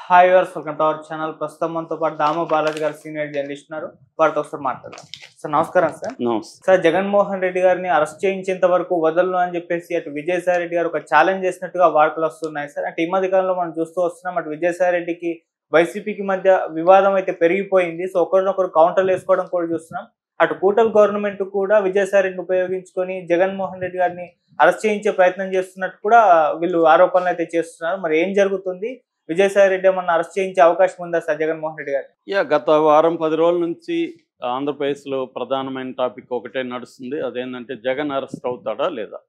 Hi viewers, welcome to our channel. ప్రస్తుతం మనతో పాటు దామ బాలాజీ గారు సీనియర్ జర్నలిస్ట్ ఉన్నారు. వారితో ఒకసారి మాట్లాడదాం. సార్ నమస్కారం సార్. నమస్తే. సార్, జగన్మోహన్ రెడ్డి గారిని అరెస్ట్ చేయించేంత వరకు వదలను అని చెప్పేసి అటు విజయసాయి రెడ్డి గారు ఒక ఛాలెంజ్ చేసినట్టుగా వార్తలు వస్తున్నాయి సార్. అంటే ఈ మధ్య కాలంలో మనం చూస్తూ వస్తున్నాం, అటు విజయసాయి రెడ్డికి వైసీపీకి మధ్య వివాదం అయితే పెరిగిపోయింది. సో ఒకరినొకరు కౌంటర్లు వేసుకోవడం కూడా చూస్తున్నాం. అటు కూటమి గవర్నమెంట్ కూడా విజయసాయి రెడ్డిని ఉపయోగించుకొని జగన్మోహన్ రెడ్డి గారిని అరెస్ట్ చేయించే ప్రయత్నం చేస్తున్నట్టు కూడా వీళ్ళు ఆరోపణలు అయితే చేస్తున్నారు. మరి ఏం జరుగుతుంది? విజయసాయి రెడ్డి ఏమన్నా అరెస్ట్ చేయించే అవకాశం ఉందా సార్ జగన్మోహన్ రెడ్డి గారు? గత వారం 10 రోజుల నుంచి ఆంధ్రప్రదేశ్లో ప్రధానమైన టాపిక్ ఒకటే నడుస్తుంది. అదేంటంటే జగన్ అరెస్ట్ అవుతాడా లేదా.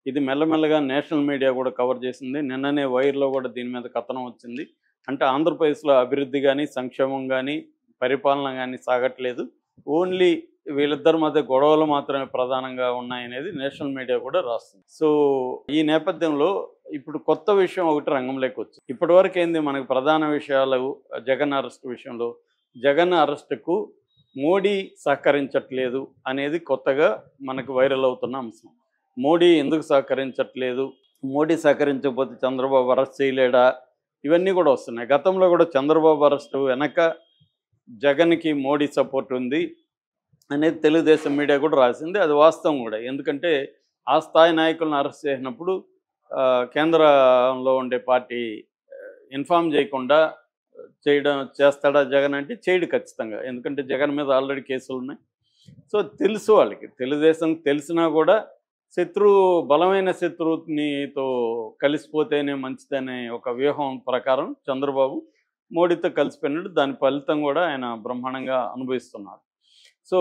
ఇది మెల్లమెల్లగా నేషనల్ మీడియా కూడా కవర్ చేసింది. నిన్ననే వైర్లో కూడా దీని మీద కథనం వచ్చింది. అంటే ఆంధ్రప్రదేశ్లో అభివృద్ధి కానీ, సంక్షేమం కానీ, పరిపాలన కానీ సాగట్లేదు. ఓన్లీ వీళ్ళిద్దరి మధ్య గొడవలు మాత్రమే ప్రధానంగా ఉన్నాయనేది నేషనల్ మీడియా కూడా రాస్తుంది. సో ఈ నేపథ్యంలో ఇప్పుడు కొత్త విషయం ఒకటి రంగంలోకి వచ్చింది. ఇప్పటివరకు ఏంది మనకు ప్రధాన విషయాలు జగన్ అరెస్ట్ విషయంలో జగన్ అరెస్టుకు మోడీ సహకరించట్లేదు అనేది కొత్తగా మనకు వైరల్ అవుతున్న అంశం. మోడీ ఎందుకు సహకరించట్లేదు, మోడీ సహకరించకపోతే చంద్రబాబు అరెస్ట్ చేయలేడా, ఇవన్నీ కూడా వస్తున్నాయి. గతంలో కూడా చంద్రబాబు అరెస్టు వెనక జగన్కి మోడీ సపోర్ట్ ఉంది అనేది తెలుగుదేశం మీడియా కూడా రాసింది. అది వాస్తవం కూడా. ఎందుకంటే ఆ స్థాయి నాయకులను అరెస్ట్ చేసినప్పుడు కేంద్రంలో ఉండే పార్టీ ఇన్ఫామ్ చేయకుండా చేస్తాడా జగన్ అంటే చేయడు ఖచ్చితంగా. ఎందుకంటే జగన్ మీద ఆల్రెడీ కేసులు ఉన్నాయి. సో తెలుసు వాళ్ళకి, తెలుగుదేశం తెలిసినా కూడా బలమైన శత్రువునితో కలిసిపోతేనే మంచిదనే ఒక వ్యూహం ప్రకారం చంద్రబాబు మోడీతో కలిసిపోయినట్టు దాని ఫలితం కూడా ఆయన బ్రహ్మాండంగా అనుభవిస్తున్నారు. సో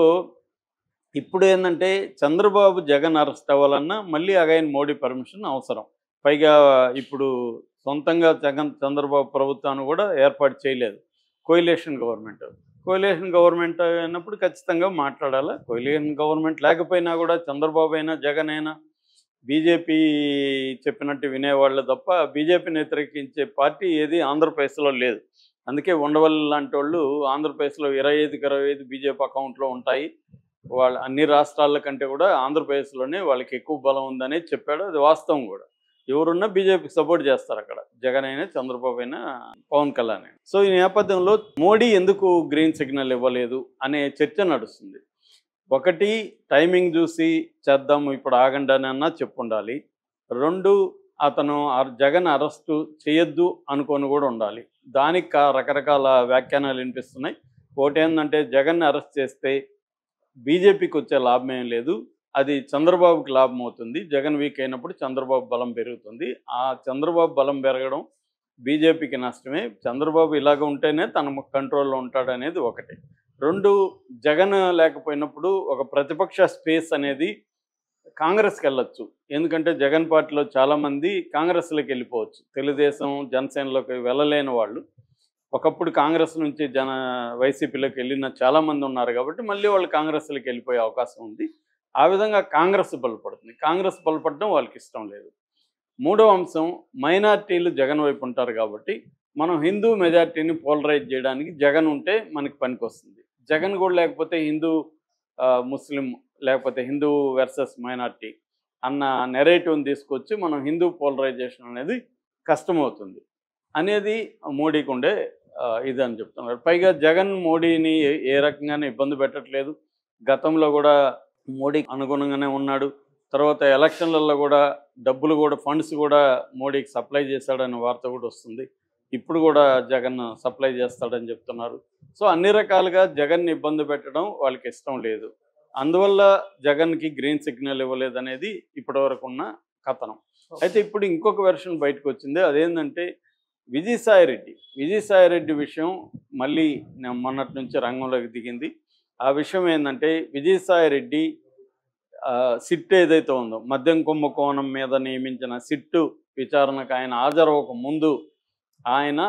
ఇప్పుడు ఏంటంటే చంద్రబాబు జగన్ అరెస్ట్ అవ్వాలన్నా మళ్ళీ అగైన్ మోడీ పర్మిషన్ అవసరం. పైగా ఇప్పుడు సొంతంగా చంద్రబాబు ప్రభుత్వాన్ని కూడా ఏర్పాటు చేయలేదు. కోయిలేషన్ గవర్నమెంట్ అయినప్పుడు ఖచ్చితంగా మాట్లాడాలి. కోయిలేషన్ గవర్నమెంట్ లేకపోయినా కూడా చంద్రబాబు అయినా జగన్ అయినా బీజేపీ చెప్పినట్టు వినేవాళ్ళు తప్ప బీజేపీని వ్యతిరేకించే పార్టీ ఏది ఆంధ్రప్రదేశ్లో లేదు. అందుకే ఉండవల్లి లాంటి వాళ్ళు ఆంధ్రప్రదేశ్లో 25 బీజేపీ అకౌంట్లో ఉంటాయి. వాళ్ళ అన్ని రాష్ట్రాల కంటే కూడా ఆంధ్రప్రదేశ్లోనే వాళ్ళకి ఎక్కువ బలం ఉందని చెప్పాడు. అది వాస్తవం కూడా. ఎవరున్నా బీజేపీకి సపోర్ట్ చేస్తారు అక్కడ, జగన్ అయినా చంద్రబాబు అయినా పవన్ కళ్యాణ్ అయినా. సో ఈ నేపథ్యంలో మోడీ ఎందుకు గ్రీన్ సిగ్నల్ ఇవ్వలేదు అనే చర్చ నడుస్తుంది. ఒకటి, టైమింగ్ చూసి చేద్దాము ఇప్పుడు ఆగండి అని అన్నా చెప్పుండాలి. 2, అతను జగన్ అరెస్టు చేయొద్దు అనుకొని కూడా ఉండాలి. దానికి రకరకాల వ్యాఖ్యానాలు వినిపిస్తున్నాయి. ఒకటి ఏంటంటే జగన్ అరెస్ట్ చేస్తే బీజేపీకి వచ్చే లాభం ఏం లేదు, అది చంద్రబాబుకి లాభం అవుతుంది. జగన్ వీక్ అయినప్పుడు చంద్రబాబు బలం పెరుగుతుంది. ఆ చంద్రబాబు బలం పెరగడం బీజేపీకి నష్టమే. చంద్రబాబు ఇలాగ ఉంటేనే తన కంట్రోల్లో ఉంటాడనేది ఒకటి. 2, జగన్ లేకపోయినప్పుడు ఒక ప్రతిపక్ష స్పేస్ అనేది కాంగ్రెస్కి వెళ్ళొచ్చు. ఎందుకంటే జగన్ పార్టీలో చాలామంది కాంగ్రెస్లోకి వెళ్ళిపోవచ్చు. తెలుగుదేశం జనసేనలోకి వెళ్ళలేని వాళ్ళు ఒకప్పుడు కాంగ్రెస్ నుంచి వైసీపీలోకి వెళ్ళిన చాలామంది ఉన్నారు కాబట్టి మళ్ళీ వాళ్ళు కాంగ్రెస్లోకి వెళ్ళిపోయే అవకాశం ఉంది. ఆ విధంగా కాంగ్రెస్ బలపడుతుంది. కాంగ్రెస్ బలపడడం వాళ్ళకి ఇష్టం లేదు. 3వ అంశం, మైనార్టీలు జగన్ వైపు ఉంటారు కాబట్టి మనం హిందూ మెజార్టీని పోలరైజ్ చేయడానికి జగన్ ఉంటే మనకి పనికొస్తుంది. జగన్ కూడా లేకపోతే హిందూ ముస్లిం లేకపోతే హిందూ వర్సెస్ మైనార్టీ అన్న నెరేటివ్ని తీసుకొచ్చి మనం హిందూ పోలరైజేషన్ అనేది కష్టమవుతుంది అనేది మోడీకి ఉండే ఇది అని చెప్తున్నారు. పైగా జగన్ మోడీని ఏ రకంగానే ఇబ్బంది పెట్టట్లేదు. గతంలో కూడా మోడీకి అనుగుణంగానే ఉన్నాడు. తర్వాత ఎలక్షన్లలో కూడా డబ్బులు కూడా ఫండ్స్ కూడా మోడీకి సప్లై చేశాడనే వార్త కూడా వస్తుంది. ఇప్పుడు కూడా జగన్ సప్లై చేస్తాడని చెప్తున్నారు. సో అన్ని రకాలుగా జగన్ని ఇబ్బంది పెట్టడం వాళ్ళకి ఇష్టం లేదు. అందువల్ల జగన్కి గ్రీన్ సిగ్నల్ ఇవ్వలేదు అనేది ఇప్పటివరకు ఉన్న కథనం. అయితే ఇప్పుడు ఇంకొక వెర్షన్ బయటకు వచ్చింది. అదేంటంటే విజయసాయి రెడ్డి విషయం మళ్ళీ మొన్నటి నుంచి రంగంలోకి దిగింది. ఆ విషయం ఏంటంటే విజయసాయి రెడ్డి సిట్ ఏదైతే ఉందో మద్యం కుంభకోణం మీద నియమించిన సిట్టు విచారణకు ఆయన హాజరవ్వక ముందు ఆయన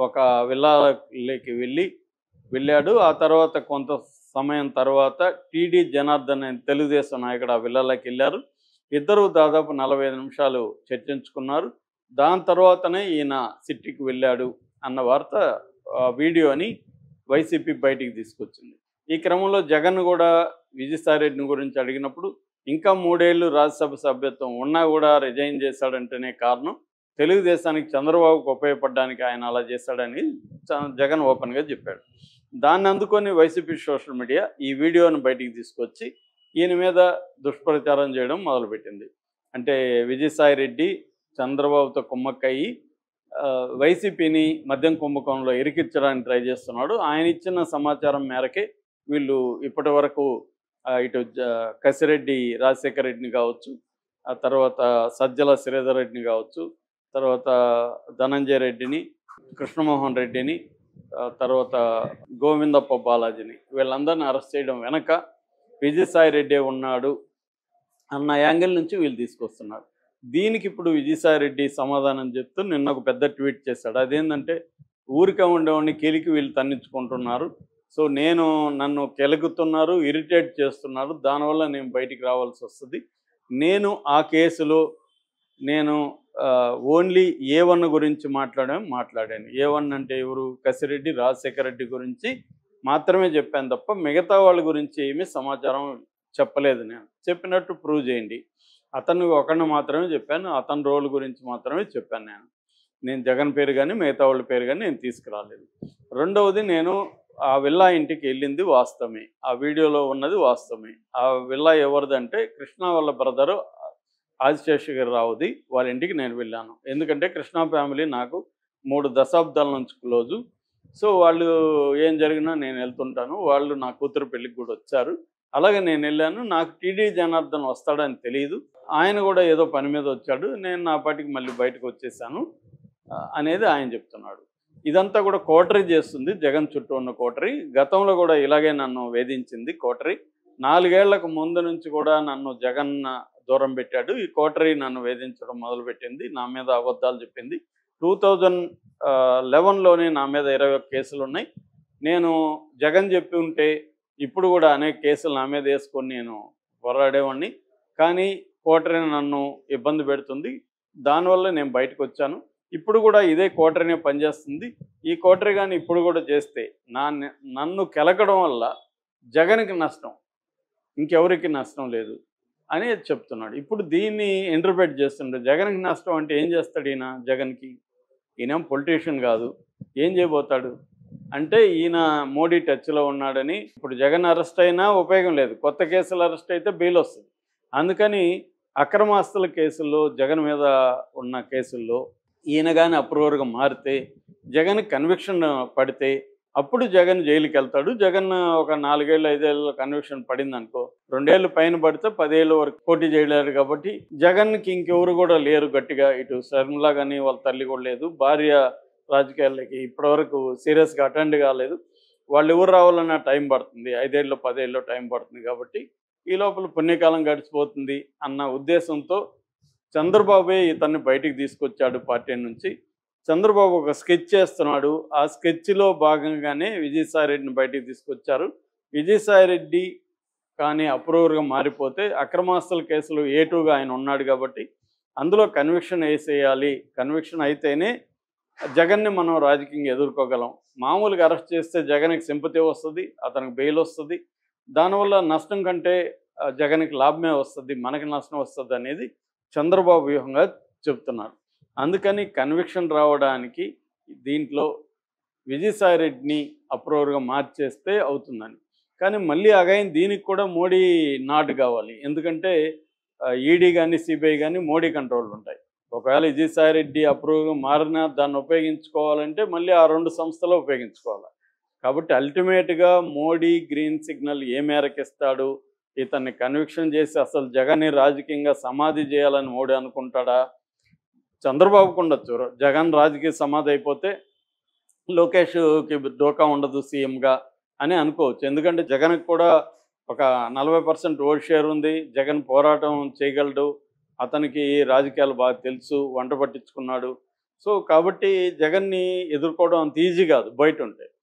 ఒక విల్లాలోకి వెళ్ళాడు. ఆ తర్వాత కొంత సమయం తర్వాత టీడీ జనార్దన్ అనే తెలుగుదేశం నాయకుడు ఆ విల్లాలోకి వెళ్ళారు. ఇద్దరు దాదాపు 45 నిమిషాలు చర్చించుకున్నారు. దాని తర్వాతనే ఈయన సిట్టికి వెళ్ళాడు అన్న వార్త వీడియోని వైసీపీ బయటికి తీసుకొచ్చింది. ఈ క్రమంలో జగన్ కూడా విజయసాయి రెడ్డిని గురించి అడిగినప్పుడు ఇంకా 3 ఏళ్ళు రాజ్యసభ సభ్యత్వం ఉన్నా కూడా రిజైన్ చేశాడంటేనే కారణం తెలుగుదేశానికి చంద్రబాబుకు ఉపయోగపడడానికి ఆయన అలా చేశాడని జగన్ ఓపెన్గా చెప్పాడు. దాన్ని అందుకొని వైసీపీ సోషల్ మీడియా ఈ వీడియోను బయటికి తీసుకొచ్చి ఈయన మీద దుష్ప్రచారం చేయడం మొదలుపెట్టింది. అంటే విజయసాయి రెడ్డి చంద్రబాబుతో కుమ్మక్కయ్యి వైసీపీని మద్యం కుంభకోణంలో ఇరికించడానికి ట్రై చేస్తున్నాడు. ఆయన ఇచ్చిన సమాచారం మేరకే వీళ్ళు ఇప్పటి వరకు ఇటు కసిరెడ్డి రాజశేఖర రెడ్డిని కావచ్చు, ఆ తర్వాత సజ్జల శ్రీధర్ రెడ్డిని కావచ్చు, తర్వాత ధనంజయ రెడ్డిని, కృష్ణమోహన్ రెడ్డిని, తర్వాత గోవిందప్ప బాలాజీని వీళ్ళందరినీ అరెస్ట్ చేయడం వెనక విజయసాయి రెడ్డి ఉన్నాడు అన్న యాంగిల్ నుంచి వీళ్ళు తీసుకొస్తున్నారు. దీనికి ఇప్పుడు విజయసాయి రెడ్డి సమాధానం చెప్తూ నిన్న ఒక పెద్ద ట్వీట్ చేశాడు. అదేంటంటే ఊరికే ఉండేవాడిని కెలికి వీళ్ళు తన్నించుకుంటున్నారు, సో నన్ను కెలుగుతున్నారు, ఇరిటేట్ చేస్తున్నారు, దానివల్ల నేను బయటికి రావాల్సి వస్తుంది. నేను ఆ కేసులో ఓన్లీ A1 గురించి మాట్లాడాను. A1 అంటే ఎవరు? కసిరెడ్డి రాజశేఖర రెడ్డి గురించి మాత్రమే చెప్పాను తప్ప మిగతా వాళ్ళ గురించి ఏమీ సమాచారం చెప్పలేదు. నేను చెప్పినట్టు ప్రూవ్ చేయండి. అతను ఒకరిని మాత్రమే చెప్పాను, అతని రోల్ గురించి మాత్రమే చెప్పాను. నేను జగన్ పేరు కానీ మిగతా వాళ్ళ పేరు కానీ నేను తీసుకురాలేదు. రెండవది, నేను ఆ విల్లా ఇంటికి వెళ్ళింది వాస్తవమే, ఆ వీడియోలో ఉన్నది వాస్తవమే. ఆ విల్లా ఎవరిదంటే కృష్ణ వాళ్ళ బ్రదరు ఆదిశేషగిరిరావుది, వాళ్ళ ఇంటికి నేను వెళ్ళాను. ఎందుకంటే కృష్ణ ఫ్యామిలీ నాకు 3 దశాబ్దాల నుంచి క్లోజు. సో వాళ్ళు ఏం జరిగినా నేను వెళ్తుంటాను. వాళ్ళు నా కూతురు పెళ్ళికి కూడా వచ్చారు. అలాగే నేను వెళ్ళాను. నాకు టీడీ జనార్దన్ వస్తాడని తెలియదు, ఆయన కూడా ఏదో పని మీద వచ్చాడు, నేను నా పాటికి మళ్ళీ బయటకు వచ్చేసాను అనేది ఆయన చెప్తున్నాడు. ఇదంతా కూడా కోటరీ చేస్తుంది, జగన్ చుట్టూ ఉన్న కోటరీ. గతంలో కూడా ఇలాగే నన్ను వేధించింది కోటరీ. 4 ఏళ్లకు ముందు నుంచి కూడా నన్ను జగన్ దూరం పెట్టాడు. ఈ కోటరీ నన్ను వేధించడం మొదలుపెట్టింది, నా మీద అబద్ధాలు చెప్పింది. 2011లోనే నా మీద 21 కేసులు ఉన్నాయి. నేను జగన్ చెప్పి ఉంటే ఇప్పుడు కూడా అనేక కేసులు నా మీద వేసుకొని నేను పోరాడేవాడిని. కానీ కోటరీ నన్ను ఇబ్బంది పెడుతుంది, దానివల్ల నేను బయటకు వచ్చాను. ఇప్పుడు కూడా ఇదే కోటరీనే పనిచేస్తుంది. ఈ కోటరీ కానీ ఇప్పుడు కూడా చేస్తే నన్ను కెలకడం వల్ల జగన్కి నష్టం, ఇంకెవరికి నష్టం లేదు అని చెప్తున్నాడు. ఇప్పుడు దీన్ని ఇంటర్ప్రెట్ చేస్తుండే జగన్కి నష్టం అంటే ఏం చేస్తాడు ఈయన? ఈయన పొలిటీషియన్ కాదు, ఏం చేయబోతాడు అంటే ఈయన మోడీ టచ్లో ఉన్నాడని. ఇప్పుడు జగన్ అరెస్ట్ అయినా ఉపయోగం లేదు, కొత్త కేసులు అరెస్ట్ అయితే బెయిల్ వస్తుంది. అందుకని అక్రమాస్తుల కేసుల్లో, జగన్ మీద ఉన్న కేసుల్లో ఈయన కానీ అప్రూవర్గా మారితే, జగన్ కన్విక్షన్ పడితే అప్పుడు జగన్ జైలుకి వెళ్తాడు. జగన్ ఒక 4 ఏళ్ళు 5 ఏళ్ళ కన్విక్షన్ పడింది అనుకో, 2 ఏళ్ళు పైన పడితే 10 ఏళ్ళ వరకు పోటీ చేయలేరు. కాబట్టి జగన్కి ఇంకెవరు కూడా లేరు గట్టిగా, ఇటు శర్మిల కానీ వాళ్ళ తల్లి కూడా లేదు, భార్య రాజకీయాలకి ఇప్పటివరకు సీరియస్గా అటెండ్ కాలేదు. వాళ్ళు ఎవరు రావాలన్నా టైం పడుతుంది, 5 ఏళ్ళు 10 ఏళ్ళు టైం పడుతుంది. కాబట్టి ఈ లోపల పుణ్యకాలం గడిచిపోతుంది అన్న ఉద్దేశంతో చంద్రబాబే ఇతన్ని బయటికి తీసుకొచ్చాడు పార్టీ నుంచి. చంద్రబాబు ఒక స్కెచ్ చేస్తున్నాడు, ఆ స్కెచ్లో భాగంగానే విజయసాయి రెడ్డిని బయటికి తీసుకొచ్చారు. విజయసాయి రెడ్డి కానీ అప్రూవర్గా మారిపోతే అక్రమాస్తుల కేసులు A2గా ఆయన ఉన్నాడు కాబట్టి అందులో కన్విక్షన్ వేసేయాలి. కన్విక్షన్ అయితేనే జగన్ని మనం రాజకీయంగా ఎదుర్కోగలం. మామూలుగా అరెస్ట్ చేస్తే జగన్కి సింపతి వస్తుంది, అతనికి బెయిల్ వస్తుంది, దానివల్ల నష్టం కంటే జగన్కి లాభమే వస్తుంది, మనకి నష్టం వస్తుంది అనేది చంద్రబాబు వ్యూహంగా చెప్తున్నారు. అందుకని కన్విక్షన్ రావడానికి దీంట్లో విజయసాయి రెడ్డిని అప్రూవర్గా మార్చేస్తే అవుతుందని. కానీ మళ్ళీ అగైన్ దీనికి కూడా మోడీ నాట్ కావాలి. ఎందుకంటే ఈడీ కానీ సిబిఐ కానీ మోడీ కంట్రోల్ ఉంటాయి. ఒకవేళ విజయసాయి రెడ్డి అప్రూవ్గా మారినా దాన్ని ఉపయోగించుకోవాలంటే మళ్ళీ ఆ 2 సంస్థలు ఉపయోగించుకోవాలి. కాబట్టి అల్టిమేట్గా మోడీ గ్రీన్ సిగ్నల్ ఏ మేరకు ఇస్తాడు, ఇతన్ని కన్విక్షన్ చేసి అసలు జగన్ని రాజకీయంగా సమాధి చేయాలని మోడీ అనుకుంటాడా? చంద్రబాబుకు ఉండొచ్చు, జగన్ రాజకీయ సమాధి అయిపోతే లోకేష్కి డోకా ఉండదు సీఎంగా అని అనుకోవచ్చు. ఎందుకంటే జగన్కి కూడా ఒక 40% ఓట్ షేర్ ఉంది, జగన్ పోరాటం చేయగలడు, అతనికి రాజకీయాలు బాగా తెలుసు, వంట పట్టించుకున్నాడు. సో కాబట్టి జగన్ని ఎదుర్కోవడం అంత ఈజీ కాదు బయట ఉంటే.